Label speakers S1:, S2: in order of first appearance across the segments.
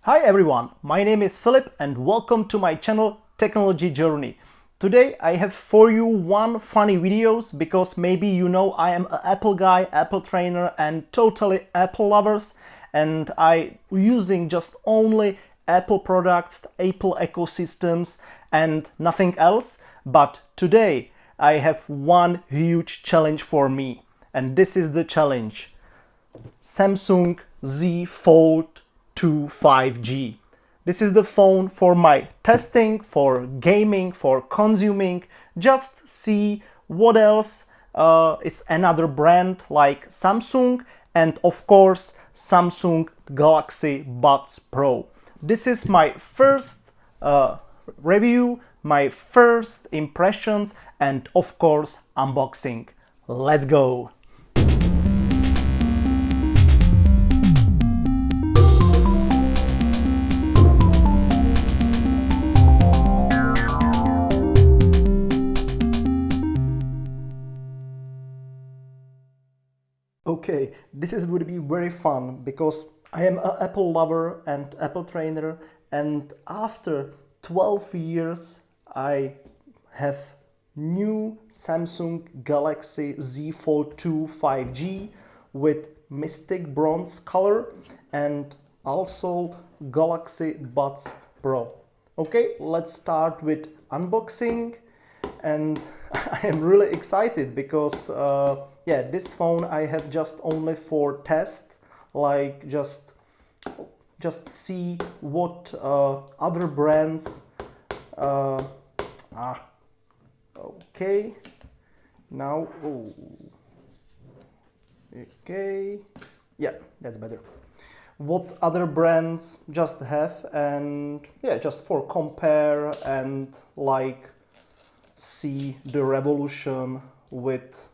S1: Hi everyone, my name is Philip and welcome to my channel Technology Journey. Today I have for you one funny videos because maybe you know I am an Apple guy, Apple trainer and totally Apple lovers, and I using just only Apple products, Apple ecosystems and nothing else. But today I have one huge challenge for me, and this is the challenge. Samsung Z Fold 2 5G. This is the phone for my testing, for gaming, for consuming. Just see what else is another brand like Samsung, and of course Samsung Galaxy Buds Pro. This is my first review, my first impressions, and of course unboxing. Let's go! Okay, this is would be very fun because I am an Apple lover and Apple trainer, and after 12 years I have new Samsung Galaxy Z Fold 2 5G with mystic bronze color and also Galaxy Buds Pro. Okay, let's start with unboxing, and I am really excited because yeah, this phone I have just only for test, like just see what other brands okay, now okay, yeah, that's better. What other brands just have, and yeah, just for compare and like see the revolution with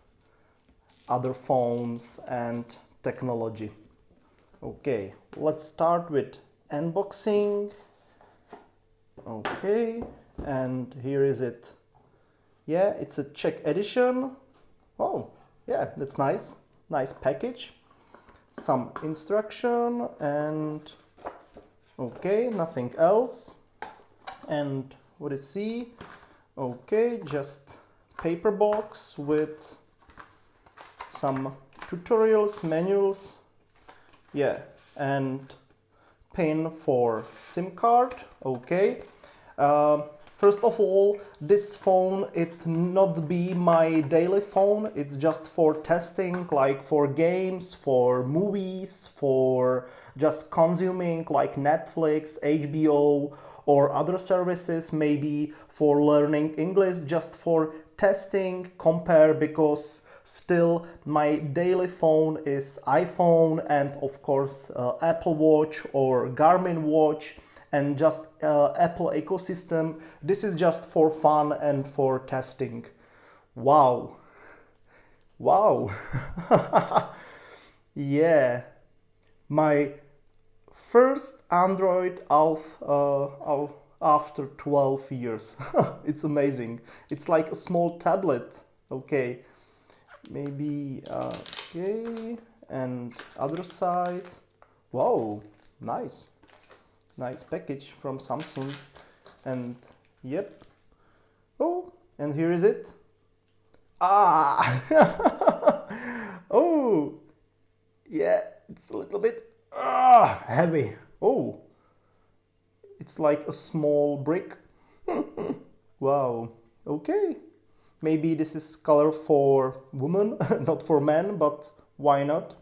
S1: other phones and technology. Okay, let's start with unboxing. Okay, and here is it. Yeah, it's a Czech edition. Oh, yeah, that's nice. Nice package. Some instruction and okay, nothing else. And what is C? Okay, just paper box with some tutorials, manuals, yeah, and pin for SIM card. Okay. First of all, this phone, it not be my daily phone. It's just for testing, like for games, for movies, for just consuming like Netflix, HBO, or other services, maybe for learning English, just for testing, compare, because still my daily phone is iPhone and of course Apple Watch or Garmin Watch and just Apple ecosystem. This is just for fun and for testing. Wow. Wow. Yeah. My first Android after 12 years. It's amazing. It's like a small tablet. Okay. Maybe, okay. And other side. Wow. Nice. Nice package from Samsung. And yep. Oh, and here is it. Ah. Oh. Yeah, it's a little bit heavy. Oh, it's like a small brick. Wow. Okay. Maybe this is color for women, not for men, but why not?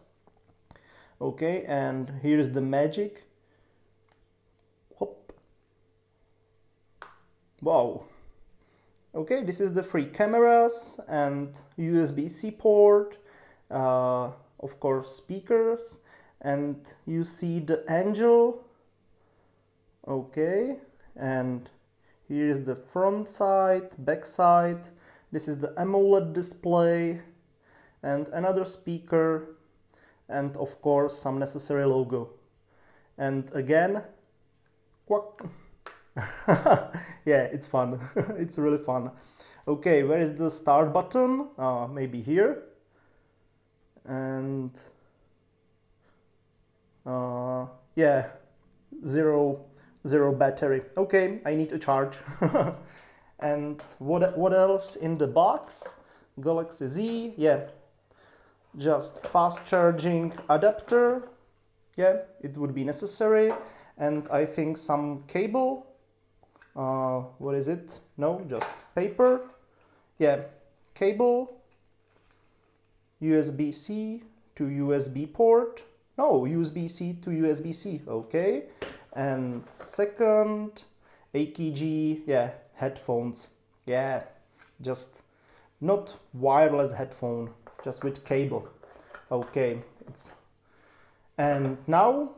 S1: Okay, and here's the magic. Hop. Wow. Okay, this is the free cameras and USB-C port, of course speakers, and you see the angel. Okay, and here is the front side, back side. This is the AMOLED display and another speaker, and of course some necessary logo. And again, quack. Yeah, it's fun. It's really fun. Okay, where is the start button? Maybe here. And yeah, zero battery. Okay, I need a charge. And what else in the box? Galaxy Z, yeah, just fast charging adapter. Yeah, it would be necessary. And I think some cable. What is it? No, just paper. Yeah, cable, USB-C to USB port. No, USB-C to USB-C, okay. And second, AKG, yeah, headphones. Yeah, just not wireless headphone, just with cable. Okay, and now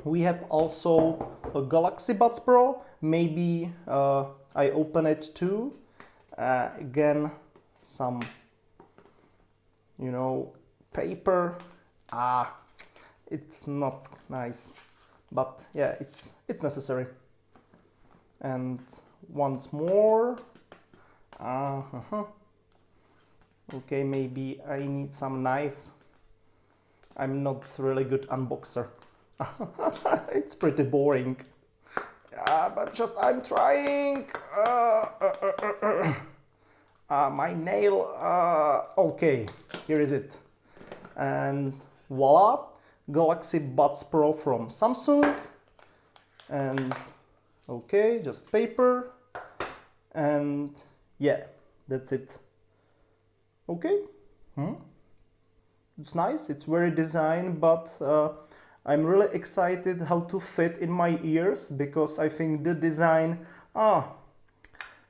S1: we have also a Galaxy Buds Pro. Maybe I open it too. Again, some, you know, paper. It's not nice, but yeah, it's necessary. And once more. Okay, maybe I need some knife. I'm not really good unboxer. It's pretty boring. But just I'm trying. My nail. Okay, here is it. And voila, Galaxy Buds Pro from Samsung. And okay, just paper. And yeah, that's it. Okay. It's nice, it's very designed, but I'm really excited how to fit in my ears, because I think the design,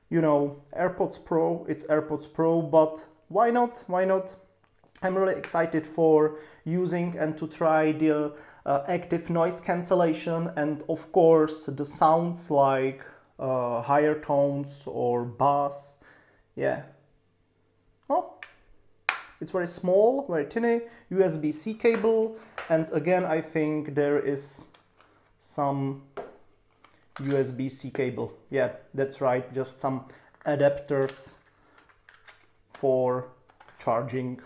S1: you know, AirPods Pro, it's AirPods Pro, but why not? Why not? I'm really excited for using and to try the active noise cancellation, and of course the sounds like higher tones or bass. Yeah. Oh, it's very small, very tiny, USB-C cable, and again I think there is some USB-C cable. Yeah, that's right, just some adapters for charging.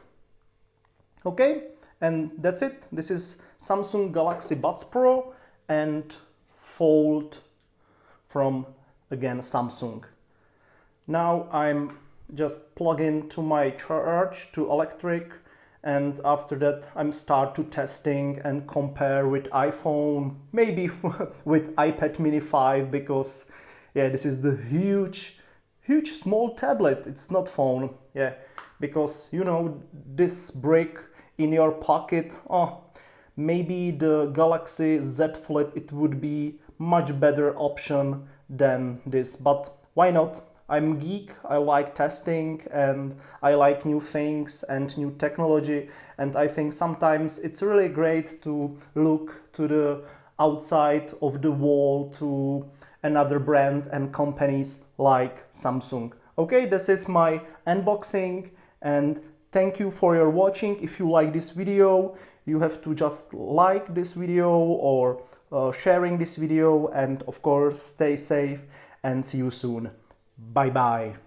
S1: Okay, and that's it. This is Samsung Galaxy Buds Pro and Fold from, again, Samsung. Now I'm just plug into my charge to electric, and after that I'm start to testing and compare with iPhone, maybe with iPad mini 5, because yeah, this is the huge small tablet. It's not phone. Yeah, because you know, this brick in your pocket, maybe the Galaxy Z Flip, it would be much better option than this, but why not? I'm geek, I like testing and I like new things and new technology, and I think sometimes it's really great to look to the outside of the wall to another brand and companies like Samsung. Okay, this is my unboxing, and thank you for your watching. If you like this video, you have to just like this video or sharing this video, and of course stay safe and see you soon. Bye bye.